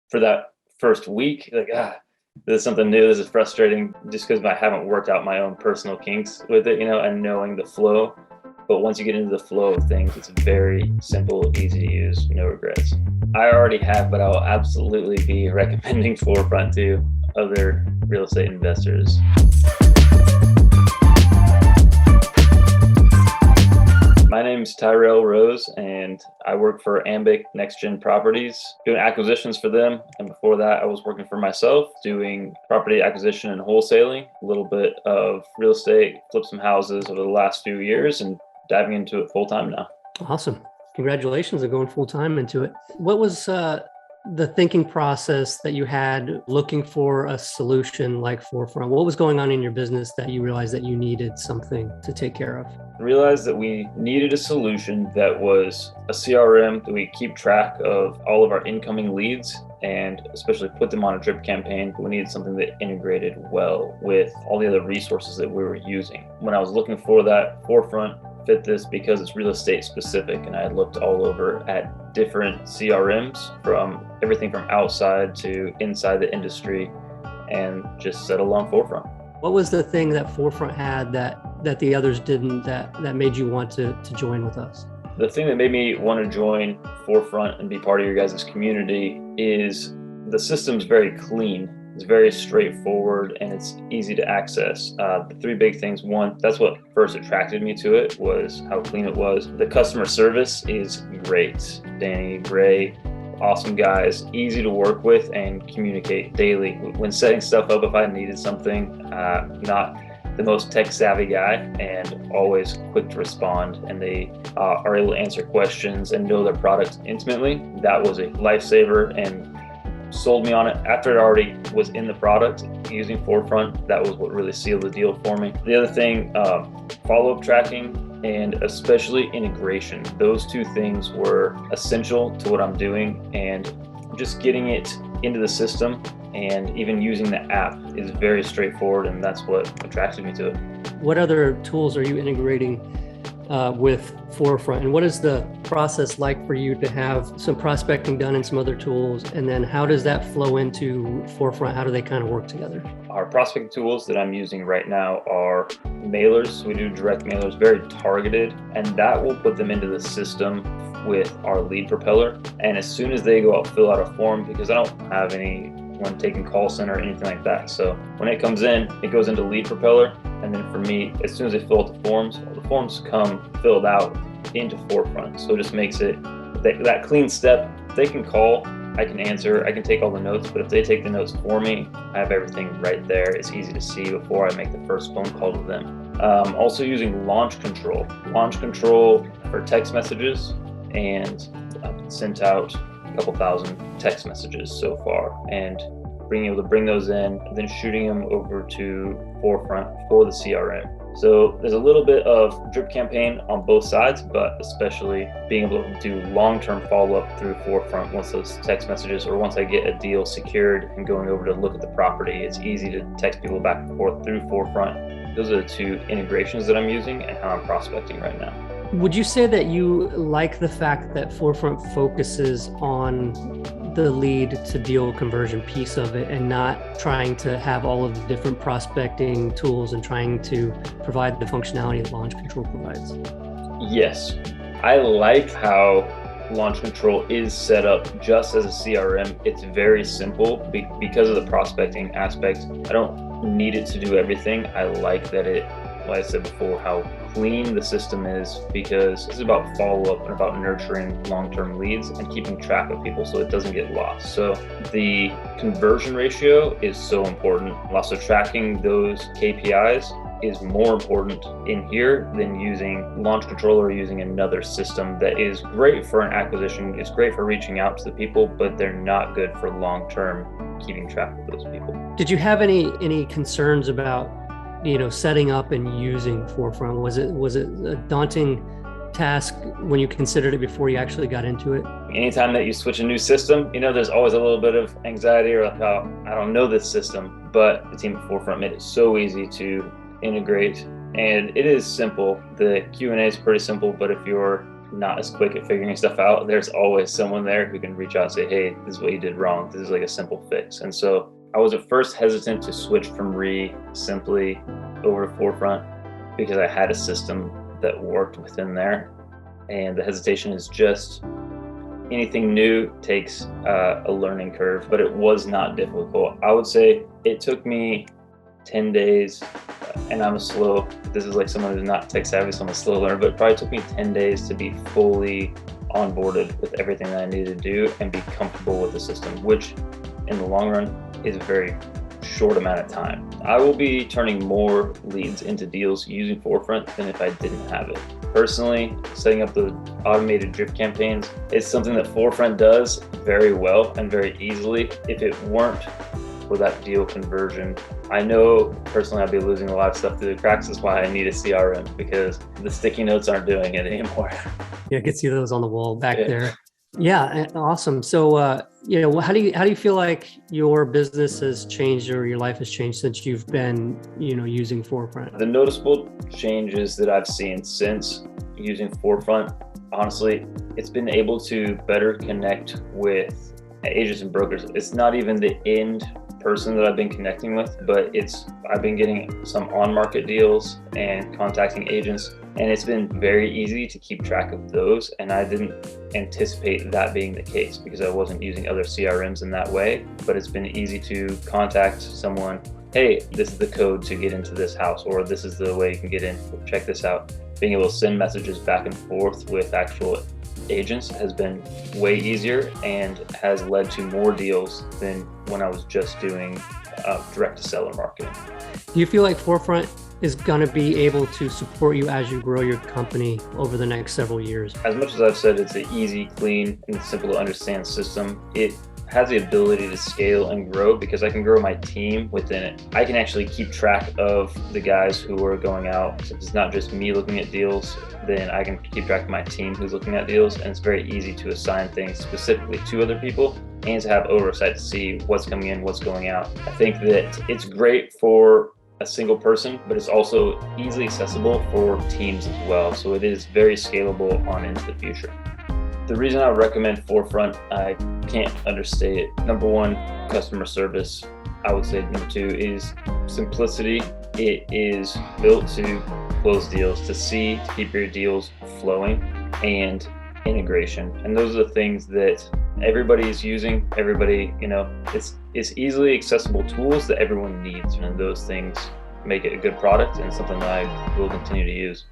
for that first week, like, this is something new. This is frustrating just because I haven't worked out my own personal kinks with it, and knowing the flow. But once you get into the flow of things, it's very simple, easy to use, no regrets. I already have, but I'll absolutely be recommending Forefront to other real estate investors. My name's Tyrel Rose, and I work for Ambick, NextGen Properties, doing acquisitions for them. And before that, I was working for myself, doing property acquisition and wholesaling, a little bit of real estate, flipped some houses over the last few years, and diving into it full time now. Awesome. Congratulations on going full time into it. What was the thinking process that you had looking for a solution like Forefront? What was going on in your business that you realized that you needed something to take care of? I realized that we needed a solution that was a CRM that we keep track of all of our incoming leads and especially put them on a drip campaign. We needed something that integrated well with all the other resources that we were using. When I was looking for that, Forefront fit this because it's real estate specific, and I had looked all over at different CRMs, from everything from outside to inside the industry, and just settled on Forefront. What was the thing that Forefront had that the others didn't, that made you want to join with us? The thing that made me want to join Forefront and be part of your guys' community is the system's very clean. It's very straightforward and it's easy to access. The three big things. One, that's what first attracted me to it, was how clean it was. The customer service is great. Danny, Ray, awesome guys, easy to work with and communicate daily. When setting stuff up, if I needed something, not the most tech savvy guy, and always quick to respond, and they are able to answer questions and know their product intimately. That was a lifesaver and sold me on it. After it already was in the product, using Forefront, that was what really sealed the deal for me. The other thing, follow-up tracking and especially integration. Those two things were essential to what I'm doing, and just getting it into the system and even using the app is very straightforward, and that's what attracted me to it. What other tools are you integrating with Forefront, and what is the process like for you to have some prospecting done in some other tools, and then how does that flow into Forefront? How do they kind of work together? Our prospecting tools that I'm using right now are mailers. We do direct mailers, very targeted, and that will put them into the system with our lead propeller. And as soon as they go out, fill out a form, because I don't have anyone taking call center or anything like that. So when it comes in, it goes into lead propeller. And then for me, as soon as they fill out the forms come filled out into Forefront. So it just makes it that clean step. If they can call, I can answer, I can take all the notes, but if they take the notes for me, I have everything right there. It's easy to see before I make the first phone call to them. Also using launch control for text messages, and I've sent out a couple thousand text messages so far, and being able to bring those in and then shooting them over to Forefront for the CRM. So there's a little bit of drip campaign on both sides, but especially being able to do long-term follow-up through Forefront once those text messages, or once I get a deal secured and going over to look at the property, it's easy to text people back and forth through Forefront. Those are the two integrations that I'm using and how I'm prospecting right now. Would you say that you like the fact that Forefront focuses on the lead to deal conversion piece of it, and not trying to have all of the different prospecting tools and trying to provide the functionality that Launch Control provides? Yes, I like how Launch Control is set up just as a CRM. It's very simple because of the prospecting aspect. I don't need it to do everything. I like that like I said before, how clean the system is, because it's about follow-up and about nurturing long-term leads and keeping track of people so it doesn't get lost. So the conversion ratio is so important. Also tracking those KPIs is more important in here than using Launch Control or using another system that is great for an acquisition. It's great for reaching out to the people, but they're not good for long-term keeping track of those people. Did you have any concerns about setting up and using Forefront? Was it a daunting task when you considered it before you actually got into it? Anytime that you switch a new system, there's always a little bit of anxiety, or like, oh, I don't know this system. But the team at Forefront made it so easy to integrate, and it is simple. The Q&A is pretty simple, but if you're not as quick at figuring stuff out, there's always someone there who can reach out and say, hey, this is what you did wrong. This is like a simple fix. And so I was at first hesitant to switch from REsimpli over to Forefront because I had a system that worked within there. And the hesitation is just anything new takes a learning curve, but it was not difficult. I would say it took me 10 days, and this is like someone who's not tech savvy, so I'm a slow learner, but it probably took me 10 days to be fully onboarded with everything that I needed to do and be comfortable with the system, which in the long run is a very short amount of time. I will be turning more leads into deals using Forefront than if I didn't have it. Personally, setting up the automated drip campaigns is something that Forefront does very well and very easily. If it weren't for that deal conversion, I know personally I'd be losing a lot of stuff through the cracks. That's why I need a CRM, because the sticky notes aren't doing it anymore. Yeah, I can see those on the wall back there. Yeah, awesome. So, how do you feel like your business has changed or your life has changed since you've been, using Forefront? The noticeable changes that I've seen since using Forefront, honestly, it's been able to better connect with agents and brokers. It's not even the end person that I've been connecting with, but I've been getting some on-market deals and contacting agents, and it's been very easy to keep track of those. And I didn't anticipate that being the case because I wasn't using other CRMs in that way, but it's been easy to contact someone. Hey, this is the code to get into this house, or this is the way you can get in, check this out. Being able to send messages back and forth with actual agents has been way easier and has led to more deals than when I was just doing direct to seller marketing. Do you feel like Forefront is going to be able to support you as you grow your company over the next several years? As much as I've said it's an easy, clean, and simple to understand system, it has the ability to scale and grow because I can grow my team within it. I can actually keep track of the guys who are going out. So it's not just me looking at deals, then I can keep track of my team who's looking at deals, and it's very easy to assign things specifically to other people and to have oversight to see what's coming in, what's going out. I think that it's great for a single person, but it's also easily accessible for teams as well. So it is very scalable on into the future. The reason I recommend Forefront, I can't understate it. Number one, customer service. I would say number two is simplicity. It is built to close deals, to keep your deals flowing, and integration. And those are the things that everybody is using. Everybody, it's easily accessible tools that everyone needs, and those things make it a good product and something that I will continue to use.